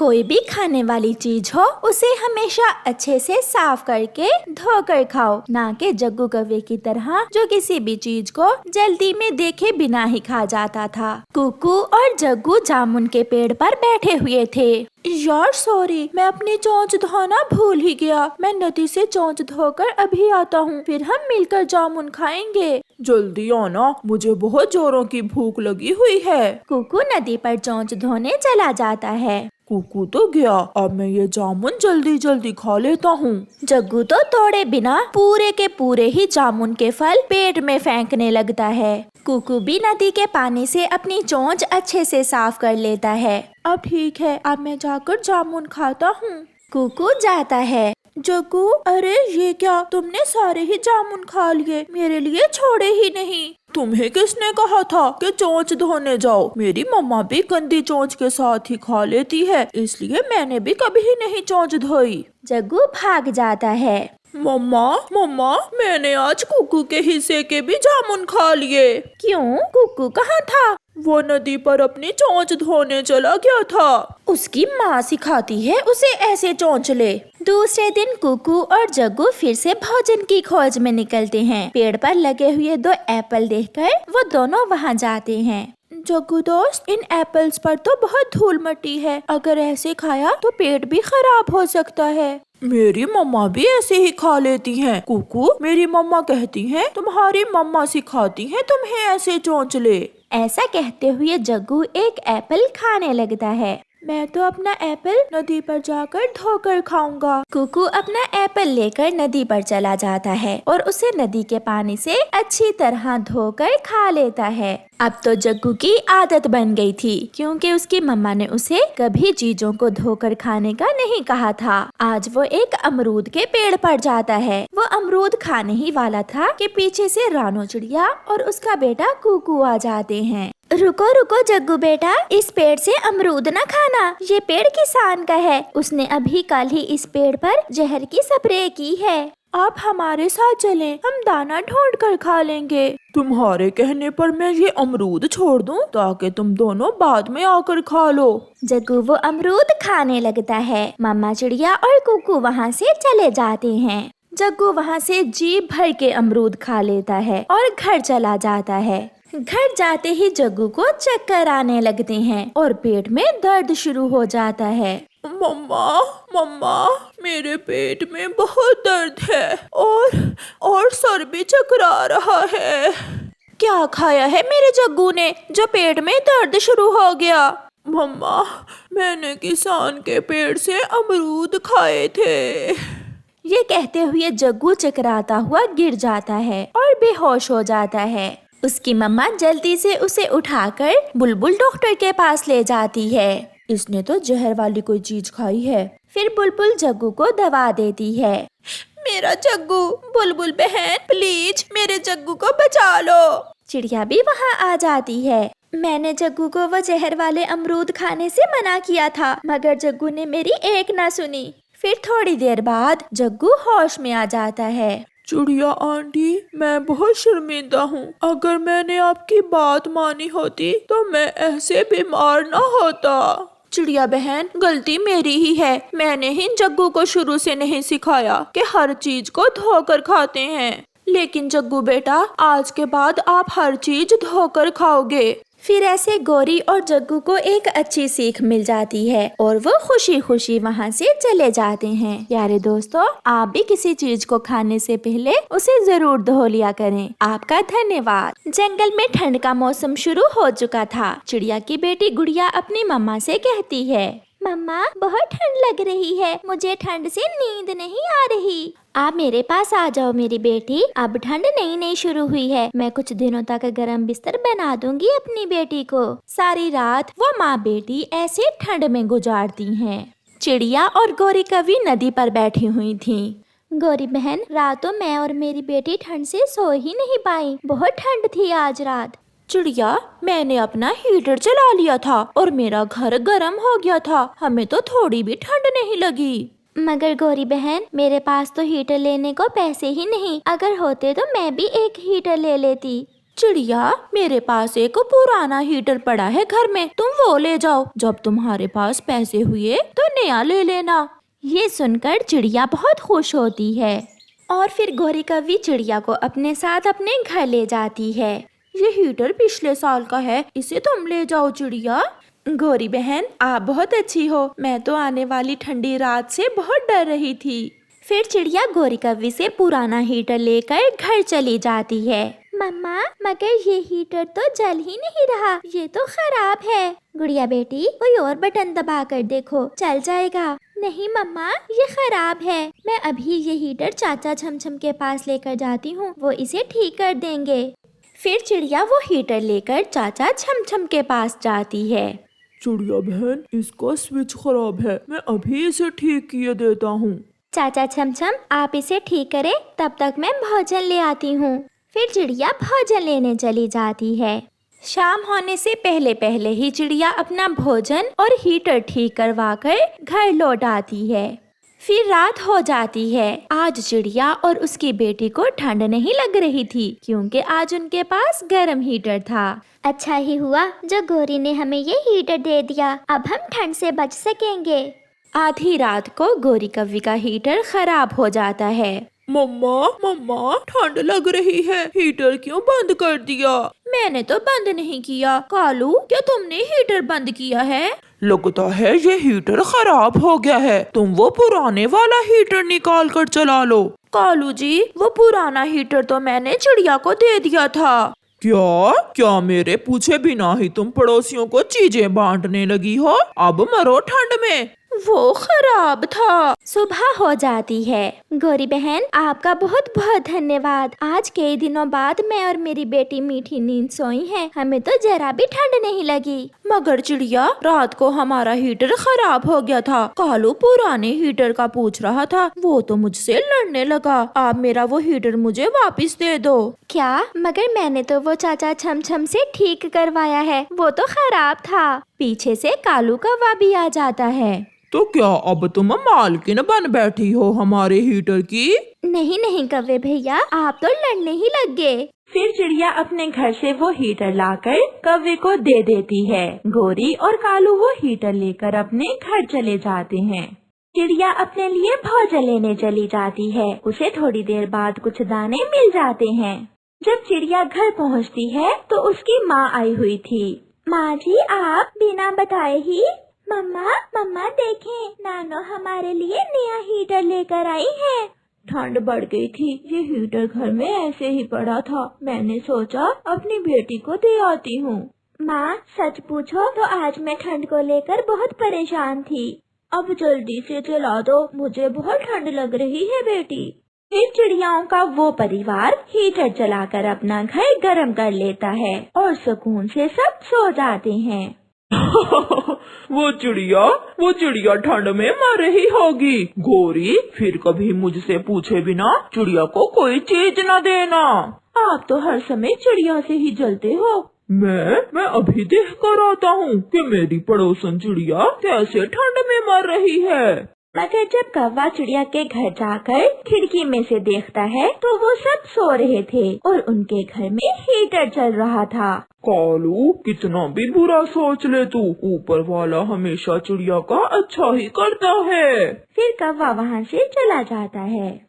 कोई भी खाने वाली चीज हो उसे हमेशा अच्छे से साफ करके धोकर खाओ, ना कि जग्गू कौवे की तरह जो किसी भी चीज को जल्दी में देखे बिना ही खा जाता था। कुकू और जग्गू जामुन के पेड़ पर बैठे हुए थे। यार सॉरी, मैं अपनी चोंच धोना भूल ही गया। मैं नदी से चोंच धोकर अभी आता हूँ, फिर हम मिलकर जामुन खाएंगे। जल्दी आना, मुझे बहुत जोरों की भूख लगी हुई है। कुकू नदी पर चोंच धोने चला जाता है। कुकू तो गया, अब मैं ये जामुन जल्दी जल्दी खा लेता हूँ। जग्गू तो तोड़े बिना पूरे के पूरे ही जामुन के फल पेट में फेंकने लगता है। कुकू भी नदी के पानी से अपनी चोंच अच्छे से साफ कर लेता है। अब ठीक है, अब मैं जाकर जामुन खाता हूँ। कुकू जाता है। जग्गू, अरे ये क्या, तुमने सारे ही जामुन खा लिए, मेरे लिए छोड़े ही नहीं। तुम्हें किसने कहा था कि चोंच धोने जाओ? मेरी मम्मा भी गंदी चोंच के साथ ही खा लेती है, इसलिए मैंने भी कभी नहीं चोंच धोई। जग्गू भाग जाता है। मम्मा मम्मा, मैंने आज कुकू के हिस्से के भी जामुन खा लिए। क्यों? कुकू कहाँ था? वो नदी पर अपनी चोंच धोने चला गया था। उसकी माँ सिखाती है उसे ऐसे चोंच ले। दूसरे दिन कुकू और जग्गू फिर से भोजन की खोज में निकलते हैं। पेड़ पर लगे हुए 2 एप्पल देखकर वो दोनों वहाँ जाते हैं। जग्गू दोस्त, इन एप्पल्स पर तो बहुत धूल मट्टी है, अगर ऐसे खाया तो पेट भी खराब हो सकता है। मेरी मम्मा भी ऐसे ही खा लेती हैं। कुकू, मेरी मम्मा कहती हैं तुम्हारी मम्मा सिखाती हैं तुम्हें ऐसे चोंच ले। ऐसा कहते हुए जग्गू एक एप्पल खाने लगता है। मैं तो अपना एप्पल नदी पर जाकर धोकर खाऊंगा। कुकू अपना एप्पल लेकर नदी पर चला जाता है और उसे नदी के पानी से अच्छी तरह धोकर खा लेता है। अब तो जग्गू की आदत बन गई थी, क्योंकि उसकी मम्मा ने उसे कभी चीजों को धोकर खाने का नहीं कहा था। आज वो एक अमरूद के पेड़ पर जाता है। वो अमरूद खाने ही वाला था कि पीछे से रानो चिड़िया और उसका बेटा कुकू आ जाते हैं। रुको रुको जग्गू बेटा, इस पेड़ से अमरूद न खाना, ये पेड़ किसान का है। उसने अभी कल ही इस पेड़ पर जहर की स्प्रे की है। आप हमारे साथ चलें, हम दाना ढूंढ कर खा लेंगे। तुम्हारे कहने पर मैं ये अमरूद छोड़ दूं ताकि तुम दोनों बाद में आकर खा लो। जग्गू वो अमरूद खाने लगता है। मम्मा चिड़िया और कुकू वहाँ से चले जाते हैं। जग्गू वहाँ से जी भर के अमरूद खा लेता है और घर चला जाता है। घर जाते ही जग्गू को चक्कर आने लगते हैं और पेट में दर्द शुरू हो जाता है। मम्मा मम्मा, मेरे पेट में बहुत दर्द है और सर भी चकरा रहा है। क्या खाया है मेरे जग्गू ने जो पेट में दर्द शुरू हो गया? मम्मा, मैंने किसान के पेड़ से अमरूद खाए थे। ये कहते हुए जग्गू चकराता हुआ गिर जाता है और बेहोश हो जाता है। उसकी मम्मा जल्दी से उसे उठाकर बुलबुल डॉक्टर के पास ले जाती है। इसने तो जहर वाली कोई चीज खाई है। फिर बुलबुल जग्गू को दवा देती है। मेरा जग्गू, बुलबुल बहन प्लीज मेरे जग्गू को बचा लो। चिड़िया भी वहाँ आ जाती है। मैंने जग्गू को वो जहर वाले अमरूद खाने से मना किया था, मगर जग्गू ने मेरी एक ना सुनी। फिर थोड़ी देर बाद जग्गू होश में आ जाता है। चिड़िया आंटी, मैं बहुत शर्मिंदा हूँ। अगर मैंने आपकी बात मानी होती तो मैं ऐसे बीमार न होता। चिड़िया बहन, गलती मेरी ही है। मैंने ही जग्गू को शुरू से नहीं सिखाया कि हर चीज को धोकर खाते हैं। लेकिन जग्गू बेटा, आज के बाद आप हर चीज धोकर खाओगे। फिर ऐसे गौरी और जग्गू को एक अच्छी सीख मिल जाती है और वो खुशी खुशी वहाँ से चले जाते हैं। प्यारे दोस्तों, आप भी किसी चीज को खाने से पहले उसे जरूर धो लिया करें। आपका धन्यवाद। जंगल में ठंड का मौसम शुरू हो चुका था। चिड़िया की बेटी गुड़िया अपनी मम्मा से कहती है, मम्मा बहुत ठंड लग रही है, मुझे ठंड से नींद नहीं आ रही। आप मेरे पास आ जाओ मेरी बेटी, अब ठंड नई शुरू हुई है। मैं कुछ दिनों तक गर्म बिस्तर बना दूंगी अपनी बेटी को। सारी रात वो माँ बेटी ऐसे ठंड में गुजारती हैं। चिड़िया और गौरी कवि नदी पर बैठी हुई थीं। गौरी बहन, रातों मैं और मेरी बेटी ठंड से सो ही नहीं पाई, बहुत ठंड थी आज रात। चिड़िया, मैंने अपना हीटर चला लिया था और मेरा घर गर्म हो गया था, हमें तो थोड़ी भी ठंड नहीं लगी। मगर गौरी बहन, मेरे पास तो हीटर लेने को पैसे ही नहीं, अगर होते तो मैं भी एक हीटर ले लेती। चिड़िया, मेरे पास एक पुराना हीटर पड़ा है घर में, तुम वो ले जाओ। जब तुम्हारे पास पैसे हुए तो नया ले लेना। ये सुनकर चिड़िया बहुत खुश होती है और फिर गौरी कव्वी चिड़िया को अपने साथ अपने घर ले जाती है। ये हीटर पिछले साल का है, इसे तुम ले जाओ चिड़िया। गौरी बहन, आप बहुत अच्छी हो, मैं तो आने वाली ठंडी रात से बहुत डर रही थी। फिर चिड़िया गौरी कव्वी से पुराना हीटर लेकर घर चली जाती है। मम्मा, मगर ये हीटर तो जल ही नहीं रहा, ये तो खराब है। गुड़िया बेटी, कोई और बटन दबा कर देखो, चल जाएगा। नहीं मम्मा, ये खराब है। मैं अभी ये हीटर चाचा छमछम के पास लेकर जाती हूँ, वो इसे ठीक कर देंगे। फिर चिड़िया वो हीटर लेकर चाचा छमछम के पास जाती है। चिड़िया बहन, इसका स्विच खराब है, मैं अभी इसे ठीक किए देता हूँ। चाचा छमछम, आप इसे ठीक करें, तब तक मैं भोजन ले आती हूँ। फिर चिड़िया भोजन लेने चली जाती है। शाम होने से पहले पहले ही चिड़िया अपना भोजन और हीटर ठीक करवा कर घर लौट आती है। फिर रात हो जाती है। आज चिड़िया और उसकी बेटी को ठंड नहीं लग रही थी, क्योंकि आज उनके पास गर्म हीटर था। अच्छा ही हुआ जो गौरी ने हमें ये हीटर दे दिया, अब हम ठंड से बच सकेंगे। आधी रात को गौरी कव्वी का हीटर खराब हो जाता है। मम्मा मम्मा, ठंड लग रही है, हीटर क्यों बंद कर दिया? मैंने तो बंद नहीं किया। कालू, क्या तुमने हीटर बंद किया है? लगता है ये हीटर खराब हो गया है, तुम वो पुराने वाला हीटर निकाल कर चला लो। कालू जी, वो पुराना हीटर तो मैंने चिड़िया को दे दिया था। क्या क्या मेरे पूछे बिना ही तुम पड़ोसियों को चीजें बांटने लगी हो? अब मरो ठंड में। वो खराब था। सुबह हो जाती है। गौरी बहन, आपका बहुत बहुत धन्यवाद। आज कई दिनों बाद मैं और मेरी बेटी मीठी नींद सोई हैं। हमें तो जरा भी ठंड नहीं लगी। मगर चिड़िया, रात को हमारा हीटर खराब हो गया था। कालू पुराने हीटर का पूछ रहा था, वो तो मुझसे लड़ने लगा। आप मेरा वो हीटर मुझे वापस दे दो। क्या? मगर मैंने तो वो चाचा छमछम से ठीक करवाया है, वो तो खराब था। पीछे से कालू कौवा भी आ जाता है। तो क्या अब तुम मालकिन बन बैठी हो हमारे हीटर की? नहीं नहीं कौवे भैया, आप तो लड़ने ही लग गए। फिर चिड़िया अपने घर से वो हीटर लाकर कौवे को दे देती है। गौरी और कालू वो हीटर लेकर अपने घर चले जाते हैं। चिड़िया अपने लिए भोजन लेने चली जाती है। उसे थोड़ी देर बाद कुछ दाने मिल जाते हैं। जब चिड़िया घर पहुंचती है तो उसकी माँ आई हुई थी। माँ जी, आप बिना बताए ही। मम्मा देखें, नानो हमारे लिए नया हीटर लेकर आई है। ठंड बढ़ गई थी, ये हीटर घर में ऐसे ही पड़ा था, मैंने सोचा अपनी बेटी को दे आती हूँ। माँ, सच पूछो तो आज मैं ठंड को लेकर बहुत परेशान थी। अब जल्दी से चला दो, मुझे बहुत ठंड लग रही है बेटी। फिर चिड़ियाओं का वो परिवार हीटर चलाकर अपना घर गर्म कर लेता है और सुकून से सब सो जाते हैं। वो चिड़िया ठंड में मर रही होगी। गौरी, फिर कभी मुझसे पूछे बिना चिड़िया को कोई चीज न देना। आप तो हर समय चिड़िया से ही जलते हो। मैं अभी देख कर आता हूँ कि मेरी पड़ोसन चिड़िया कैसे ठंड में मर रही है। मगर जब कौवा चिड़िया के घर जाकर खिड़की में से देखता है तो वो सब सो रहे थे और उनके घर में हीटर चल रहा था। कालू, कितना भी बुरा सोच ले तू, ऊपर वाला हमेशा चिड़िया का अच्छा ही करता है। फिर कौवा वहाँ से चला जाता है।